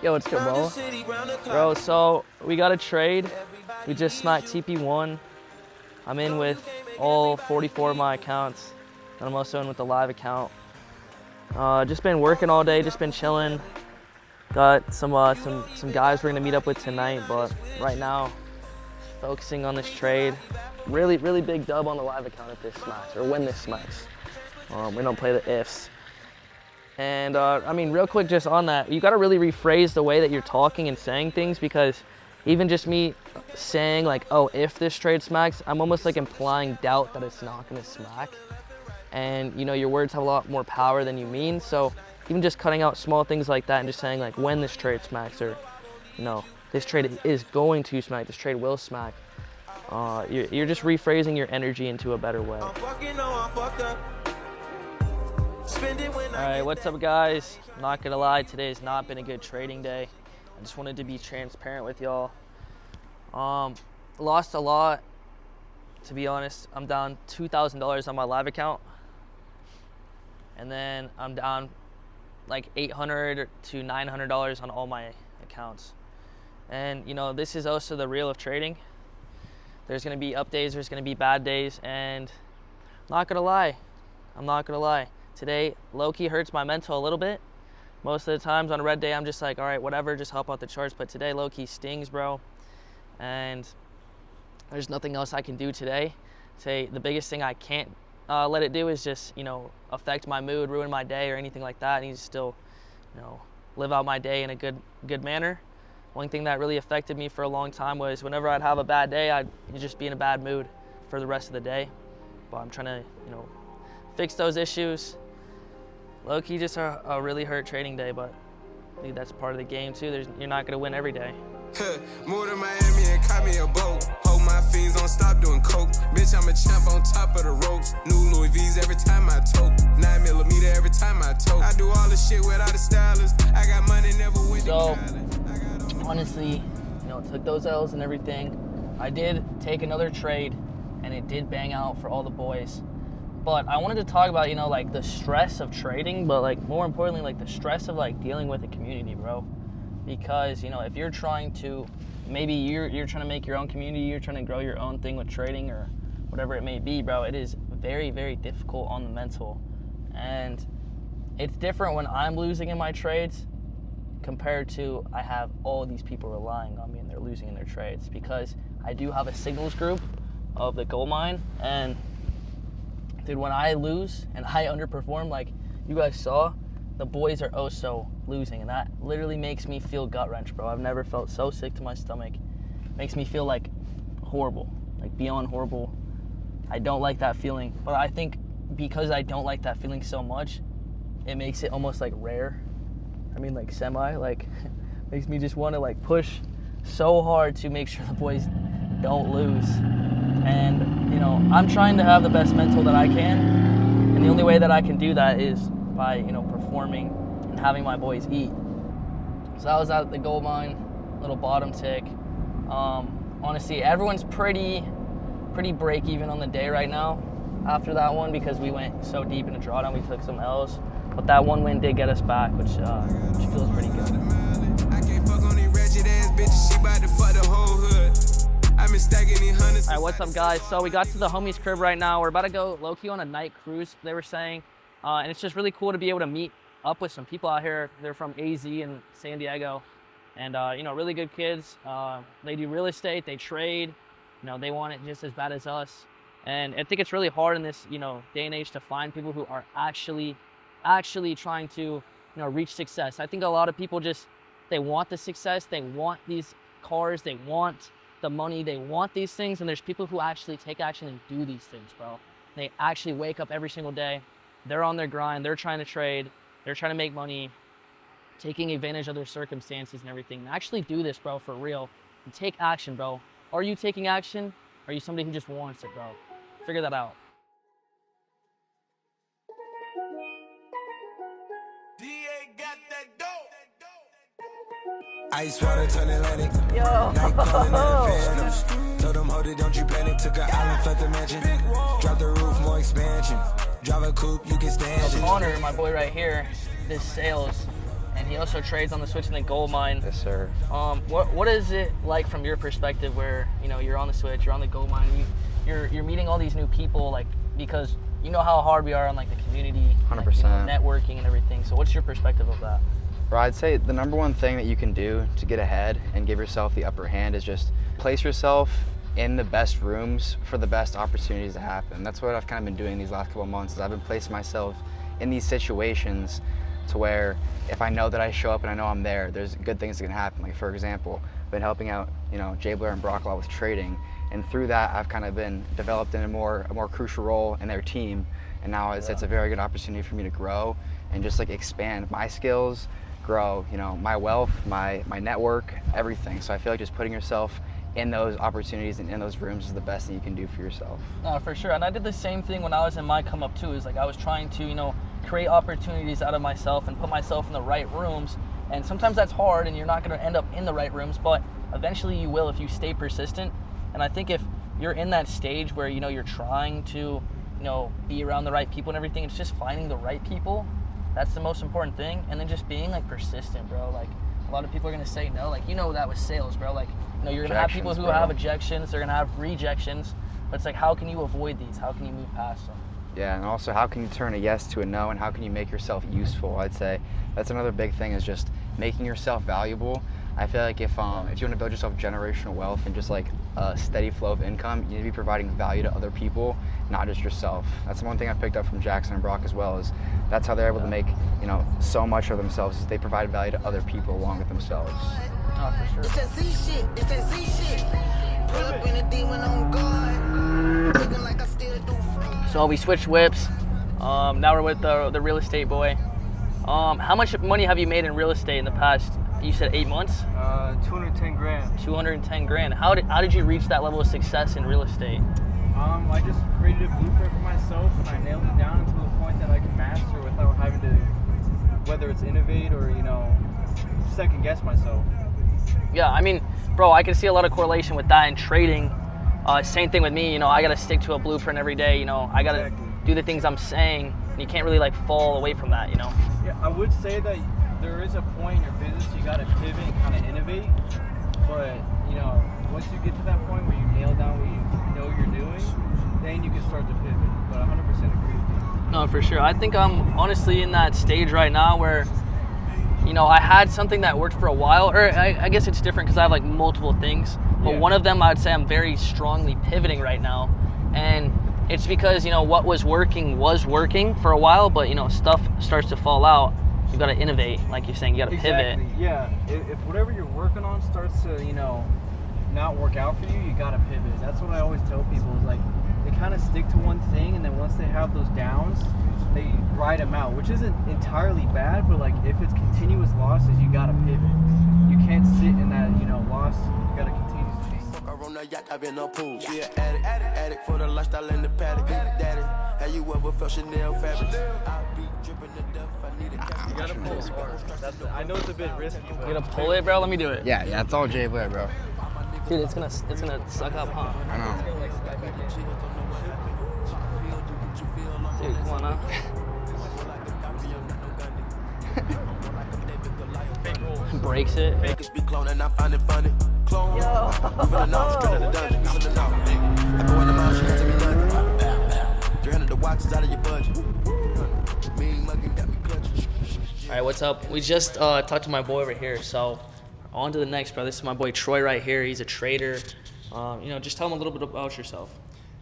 Yo, what's good, bro? Bro, so we got a trade. We just smacked TP1. I'm in with all 44 of my accounts, and I'm also in with the live account. Just been working all day, just been chilling. Got some guys we're gonna meet up with tonight, but right now, focusing on this trade. Really big dub on the live account if this smacks, or when this smacks. We don't play the ifs. And I mean, real quick, just on that, you got to really rephrase the way that you're talking and saying things, because even just me saying like, oh, if this trade smacks, I'm almost like implying doubt that it's not going to smack. And you know, your words have a lot more power than you mean. So even just cutting out small things like that and just saying like when this trade smacks, or you know, this trade is going to smack, this trade will smack. You're just rephrasing your energy into a better way. Alright, what's up guys? I'm not gonna lie, today's not been a good trading day. I just wanted to be transparent with y'all. Lost a lot, to be honest. I'm down $2,000 on my live account. And then I'm down like $800 to $900 on all my accounts. And you know, this is also the real of trading. There's gonna be up days, there's gonna be bad days, and I'm not gonna lie. Today, low-key hurts my mental a little bit. Most of the times on a red day, I'm just like, all right, whatever, just help out the charts. But today, low-key stings, bro. And there's nothing else I can do today. The biggest thing I can't let it do is just, you know, affect my mood, ruin my day or anything like that. I need to still, you know, live out my day in a good manner. One thing that really affected me for a long time was whenever I'd have a bad day, I'd just be in a bad mood for the rest of the day. But I'm trying to, you know, fix those issues. Low-key just a really hurt trading day, but I think that's part of the game too. You're not gonna win every day. More than Miami and caught me a boat. Hold my fiends, don't stop doing coke. Bitch, I'm a champ on top of the ropes. New Louis V's every time I tote. 9mm every time I tote. I do all the shit without a stylist. I got money, never went to college. Honestly, you know, took those L's and everything. I did take another trade, and it did bang out for all the boys. But I wanted to talk about, you know, like the stress of trading, but like more importantly, like the stress of like dealing with a community, bro. Because, you know, if you're trying to, maybe you're trying to make your own community, you're trying to grow your own thing with trading or whatever it may be, bro, it is very difficult on the mental. And it's different when I'm losing in my trades compared to I have all these people relying on me and they're losing in their trades, because I do have a signals group of the gold mine. And dude, when I lose and I underperform, like you guys saw, the boys are also losing, and that literally makes me feel gut wrench, bro. I've never felt so sick to my stomach. Makes me feel like horrible, like beyond horrible. I don't like that feeling, but I think because I don't like that feeling so much, it makes it almost like rare. I mean, like semi, like makes me just want to like push so hard to make sure the boys don't lose. And, you know, I'm trying to have the best mental that I can. And the only way that I can do that is by, you know, performing and having my boys eat. So I was at the gold mine, little bottom tick. Honestly, everyone's pretty break even on the day right now after that one, because we went so deep in a drawdown, we took some L's. But that one win did get us back, which feels pretty good. I can't fuck on these wretched ass bitches, she bout to fuck the whole hood. All right, what's up guys? So we got to the homies crib right now. We're about to go low-key on a night cruise, they were saying. And it's just really cool to be able to meet up with some people out here. They're from AZ and San Diego. And you know, really good kids. They do real estate, they trade. You know, they want it just as bad as us. And I think it's really hard in this, you know, day and age to find people who are actually trying to, you know, reach success. I think a lot of people just, they want the success, they want these cars, they want the money, they want these things, and there's people who actually take action and do these things, bro. They actually wake up every single day, they're on their grind, they're trying to trade, they're trying to make money, taking advantage of their circumstances and everything. And actually do this, bro, for real. And take action, bro. Are you taking action? Or are you somebody who just wants it, bro? Figure that out. Ice water turn Atlantic. Yo. Night calling in the phantoms. Told them, hold it, don't you panic. Took an island, fled the mansion. Drop the roof, more expansion. Drive a coupe, you can stand it. Connor, my boy right here, this sales. and he also trades on the Switch and the Gold Mine. Yes, sir. What is it like from your perspective, where you're on the Switch, you're on the Gold Mine, you're meeting all these new people, like, because you know how hard we are on like the community, 100%. Networking and everything. So what's your perspective of that? Bro, I'd say the number one thing that you can do to get ahead and give yourself the upper hand is just place yourself in the best rooms for the best opportunities to happen. That's what I've kind of been doing these last couple of months, is I've been placing myself in these situations to where if I know that I show up and I know I'm there, there's good things that can happen. Like, for example, I've been helping out, Jay Blair and Brock a lot with trading, and through that I've kind of been developed in a more crucial role in their team, and now it's a very good opportunity for me to grow and just like expand my skills, grow, my wealth, my network, everything. So I feel like just putting yourself in those opportunities and in those rooms is the best thing you can do for yourself. For sure. And I did the same thing when I was in my come up too. Is like I was trying to, create opportunities out of myself and put myself in the right rooms. And sometimes that's hard and you're not going to end up in the right rooms, but eventually you will if you stay persistent. And I think if you're in that stage where, you're trying to, be around the right people and everything, it's just finding the right people. That's the most important thing. And then just being like persistent, bro. Like, a lot of people are going to say no. Like, that with sales, bro. Like, you're going to have people who have ejections. They're going to have rejections. But it's like, how can you avoid these? How can you move past them? Yeah, and also how can you turn a yes to a no, and how can you make yourself useful? I'd say that's another big thing, is just making yourself valuable. I feel like if you want to build yourself generational wealth and just like a steady flow of income, you need to be providing value to other people, not just yourself. That's the one thing I picked up from Jackson and Brock as well, is that's how they're able to make, so much of themselves, is they provide value to other people along with themselves. Oh, for sure. It's that Z shit. It's that Z shit. Pull up in a demon on guard. Looking like I still do fraud. So we switched whips. Now we're with the real estate boy. How much money have you made in real estate in the past, you said 8 months? 210 grand. 210 grand. How did you reach that level of success in real estate? I just created a blueprint for myself, and I nailed it down to a point that I can master without having to, whether it's innovate or, second guess myself. Yeah, I mean, bro, I can see a lot of correlation with that in trading. Same thing with me, I got to stick to a blueprint every day, I got to do the things I'm saying, and you can't really like fall away from that, Yeah, I would say that there is a point in your business you got to pivot and kind of innovate, but, once you get to that point where you nail down what you know you're doing, then you can start to pivot, but 100% agree with you. No, for sure. I think I'm honestly in that stage right now where, I had something that worked for a while, or I guess it's different because I have like multiple things, but one of them I'd say I'm very strongly pivoting right now, and it's because, what was working for a while, but, stuff starts to fall out. You got to innovate, like you're saying, you got to pivot. Yeah, if whatever you're working on starts to, not work out for you, you got to pivot. That's what I always tell people, is like, they kind of stick to one thing, and then once they have those downs, they ride them out, which isn't entirely bad, but like if it's continuous losses, you got to pivot. You can't sit in that, loss. You got to continue to change. Fuck her on the yacht, I've been on pool. She an addict for the lifestyle in the paddock. Daddy, have you ever felt Chanel fabric? I be dripping to death, I need a cash. You got to pull it hard. I know it's a bit risky, but You gonna pull it, bro? Let me do it. Yeah, it's all Jay Blair, bro. Dude, it's gonna suck up, huh? I know. Dude, come on now. Breaks it. Niggas be cloning, I find it funny. Clone. You finna know, straight out the dungeon. You finna know. I go in the mouth, she has to be done. 300 the watches out of your budget. Mean mugging got me clutching. All right, what's up? We just talked to my boy over here, so on to the next, bro. This is my boy Troy right here. He's a trader. Just tell him a little bit about yourself.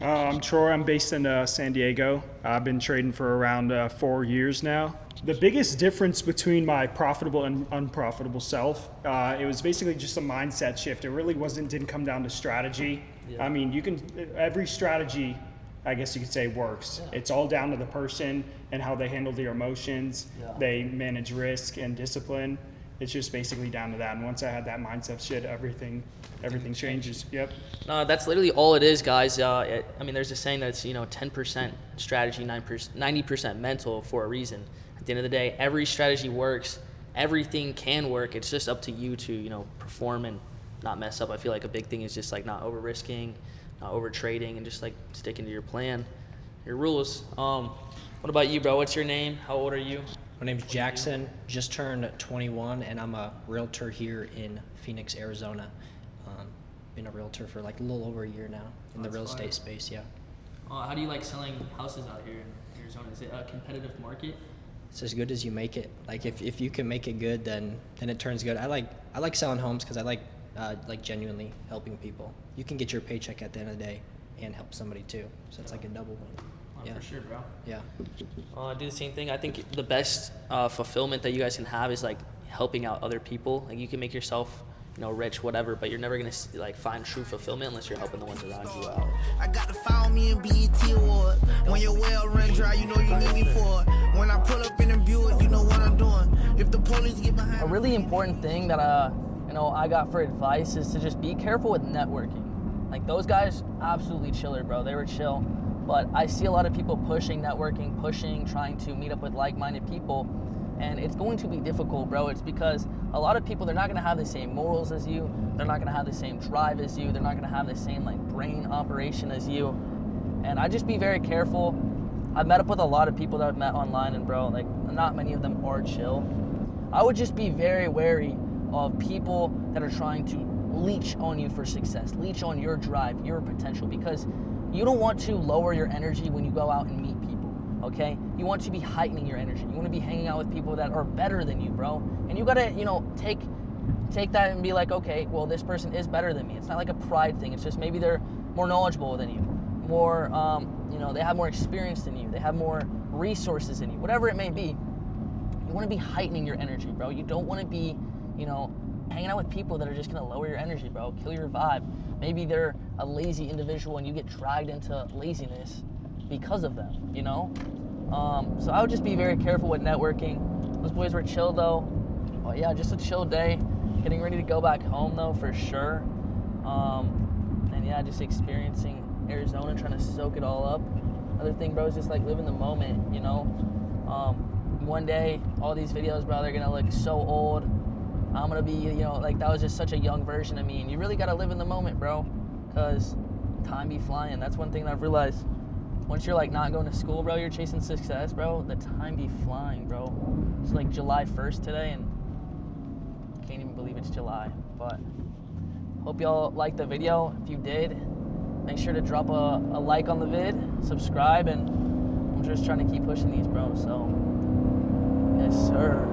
I'm Troy. I'm based in San Diego. I've been trading for around 4 years now. The biggest difference between my profitable and unprofitable self, it was basically just a mindset shift. It really didn't come down to strategy. Yeah. I mean, every strategy, I guess you could say, works. Yeah. It's all down to the person and how they handle their emotions. Yeah. They manage risk and discipline. It's just basically down to that. And once I had that mindset shift, everything changes. Yep. No, that's literally all it is, guys. There's a saying that's 10% strategy, 90% mental for a reason. At the end of the day, every strategy works. Everything can work. It's just up to you to perform and not mess up. I feel like a big thing is just like not over risking, not over trading, and just like sticking to your plan, your rules. What about you, bro? What's your name? How old are you? My name's Jackson, just turned 21, and I'm a realtor here in Phoenix, Arizona. Been a realtor for like a little over a year now in the real estate space, yeah. How do you like selling houses out here in Arizona? Is it a competitive market? It's as good as you make it. Like if you can make it good, then it turns good. I like selling homes because I like genuinely helping people. You can get your paycheck at the end of the day and help somebody too. So it's like a double win. Yeah. For sure, bro. Yeah. I do the same thing. I think the best fulfillment that you guys can have is like helping out other people. Like you can make yourself, rich, whatever, but you're never gonna like find true fulfillment unless you're helping the ones around you out. I got to follow me in BET Awards. When your well run dry, you know you need me for it. When I pull up in a Buick, you know what I'm doing. If the police get behind A really important thing that I got for advice is to just be careful with networking. Like those guys, absolutely chiller, bro. They were chill. But I see a lot of people pushing networking, trying to meet up with like-minded people, and it's going to be difficult, bro. It's because a lot of people, they're not gonna have the same morals as you, they're not gonna have the same drive as you, they're not gonna have the same like brain operation as you, and I just be very careful. I've met up with a lot of people that I've met online, and bro, like not many of them are chill. I would just be very wary of people that are trying to leech on you for success, leech on your drive, your potential, because you don't want to lower your energy when you go out and meet people, okay? You want to be heightening your energy. You want to be hanging out with people that are better than you, bro. And you gotta, take that and be like, okay, well, this person is better than me. It's not like a pride thing. It's just maybe they're more knowledgeable than you, more, they have more experience than you. They have more resources than you, whatever it may be. You want to be heightening your energy, bro. You don't want to be, hanging out with people that are just gonna lower your energy, bro, kill your vibe. Maybe they're a lazy individual and you get dragged into laziness because of them, So I would just be very careful with networking. Those boys were chill though. Oh yeah, just a chill day. Getting ready to go back home though, for sure. And yeah, just experiencing Arizona, trying to soak it all up. Another thing, bro, is just like living the moment, One day, all these videos, bro, they're gonna look so old. I'm gonna be, that was just such a young version of me. And you really gotta live in the moment, bro, because time be flying. That's one thing that I've realized. Once you're like not going to school, bro, you're chasing success, bro, the time be flying, bro. It's like July 1st today, and I can't even believe it's July. But hope y'all liked the video. If you did, make sure to drop a like on the vid, subscribe, and I'm just trying to keep pushing these, bro. So, yes, sir.